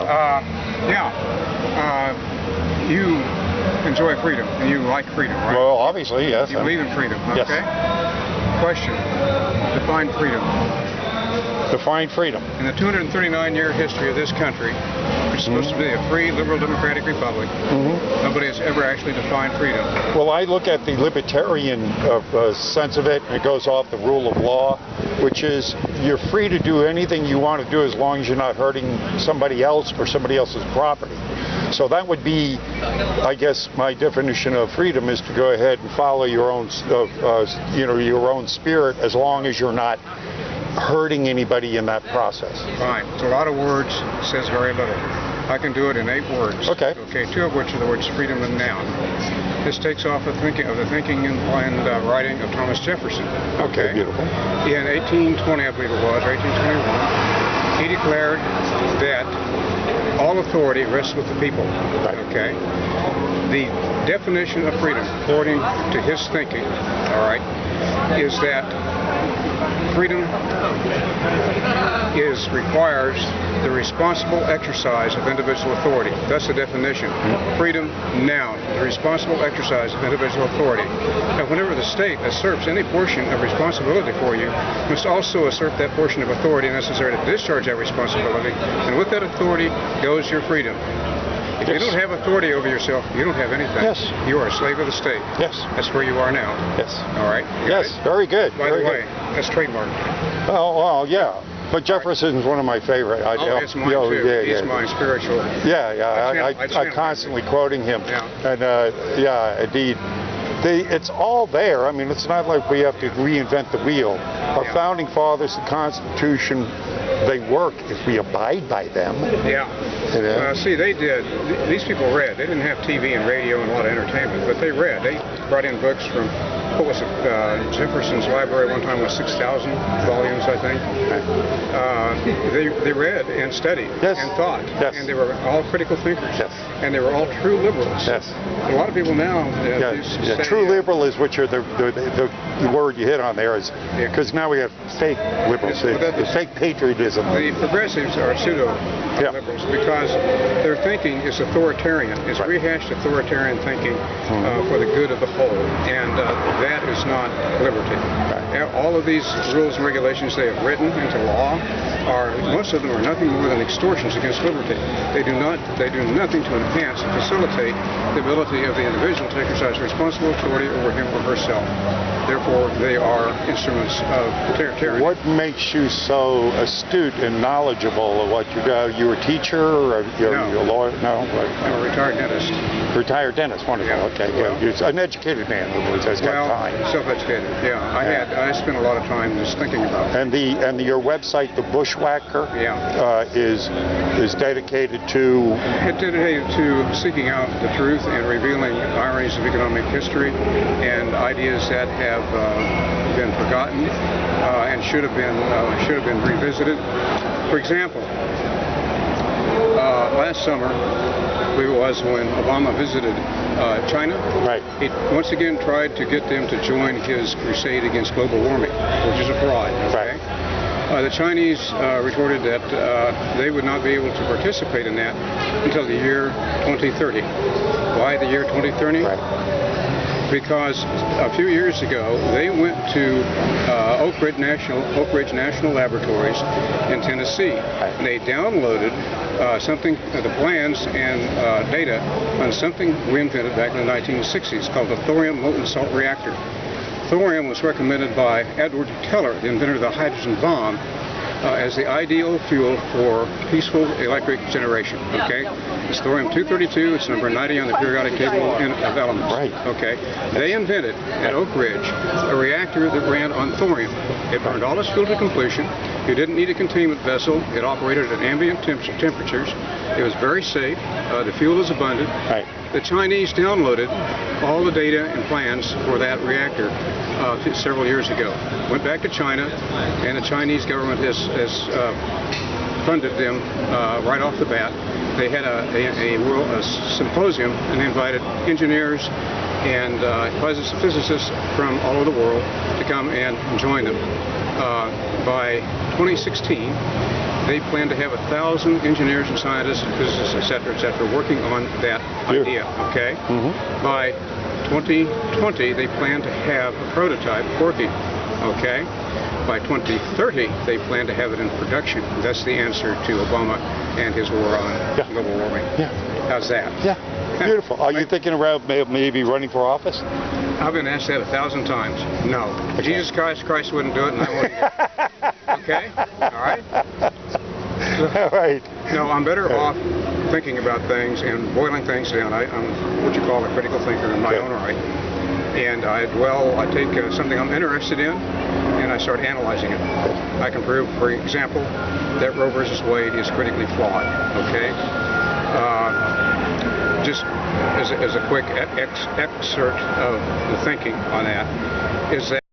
Yeah. You enjoy freedom, and you like freedom, right? Well, obviously, yes. You believe in freedom, Yes. okay? Question. Define freedom. Define freedom. In the 239-year history of this country, which is supposed to be a free, liberal, democratic republic, nobody has ever actually defined freedom. Well, I look at the libertarian sense of it, and it goes off the rule of law, which is you're free to do anything you want to do as long as you're not hurting somebody else or somebody else's property. So that would be, I guess, my definition of freedom is to go ahead and follow your own, your own spirit, as long as you're not hurting anybody in that process. Fine. It's a lot of words, says very little. I can do it in 8 words. Okay. Okay, 2 of which are the words freedom and noun. This takes off the thinking and writing of Thomas Jefferson. Okay, beautiful. In 1820, I believe it was, or 1821, he declared that all authority rests with the people. Right. Okay. The definition of freedom, according to his thinking, all right, is that freedom requires the responsible exercise of individual authority. That's the definition. Freedom, noun, the responsible exercise of individual authority. And whenever the state asserts any portion of responsibility for you, must also assert that portion of authority necessary to discharge that responsibility. And with that authority goes your freedom. If you don't have authority over yourself, you don't have anything. Yes. You are a slave of the state. Yes. That's where you are now. Yes. All right? Yes, very good. By very the way, good. that's trademarked. Well, yeah. But Jefferson's one of my favorite. It's mine too. He's my spiritual. I constantly quoting him. Yeah. And indeed. It's all there. I mean, it's not like we have to reinvent the wheel. Our founding fathers, the Constitution, they work if we abide by them. Yeah. See, they did. These people read. They didn't have TV and radio and a lot of entertainment, but they read. They brought in books from, what was it, Jefferson's library one time was 6,000 volumes, I think. They read and studied and thought. Yes. And they were all critical thinkers. Yes. And they were all true liberals. Yes. A lot of people now say, true liberal is what you're the word you hit on there is because now we have fake liberals, fake patriotism. The progressives are pseudo liberals because their thinking is authoritarian. It's rehashed authoritarian thinking for the good of the whole, and that is not liberty. All of these rules and regulations they have written into law most of them are nothing more than extortions against liberty. They do nothing to enhance and facilitate the ability of the individual to exercise responsible authority over him or herself. Therefore, they are instruments of tyranny. What makes you so astute and knowledgeable of what you do? You a teacher or you're a lawyer? No? I'm a retired dentist. Retired dentist, wonderful. Yeah. Okay, good. You're an educated man, in other words, has got time. Self-educated. Yeah, I spent a lot of time just thinking about it. And your website, The Bushwhacker, is dedicated to? It's dedicated to seeking out the truth and revealing ironies of economic history and ideas that have been forgotten and should have been revisited. For example, last summer, I believe it was when Obama visited China. Right. He once again tried to get them to join his crusade against global warming, which is a fraud. Okay? Right. The Chinese retorted that they would not be able to participate in that until the year 2030. Why the year 2030? Right. Because a few years ago they went to Oak Ridge National Laboratories in Tennessee. And they downloaded the plans and data on something we invented back in the 1960s called the thorium molten salt reactor. Thorium was recommended by Edward Teller, the inventor of the hydrogen bomb, as the ideal fuel for peaceful electric generation. Okay, it's thorium-232. It's number 90 on the periodic table of elements. Right. Okay, they invented at Oak Ridge a reactor that ran on thorium. It burned all its fuel to completion. You didn't need a containment vessel. It operated at ambient temperatures. It was very safe. The fuel is abundant. Right. The Chinese downloaded all the data and plans for that reactor several years ago. Went back to China, and the Chinese government has funded them right off the bat. They had a symposium and they invited engineers and physicists from all over the world to come and join them. By 2016, they plan to have 1,000 engineers and scientists and physicists, et cetera, working on that idea, okay? By 2020, they plan to have a prototype working, okay? By 2030, they plan to have it in production. That's the answer to Obama and his war on global warming. How's that? Beautiful. Are you thinking about maybe running for office? I've been asked that 1,000 times. No. Jesus Christ wouldn't do it, and I won't either. Okay? All right? All right. No, I'm better off thinking about things and boiling things down. I'm what you call a critical thinker in my own right. And I take something I'm interested in, and I start analyzing it. I can prove, for example, that Roe versus Wade is critically flawed. Okay? Just as a quick excerpt of the thinking on that is that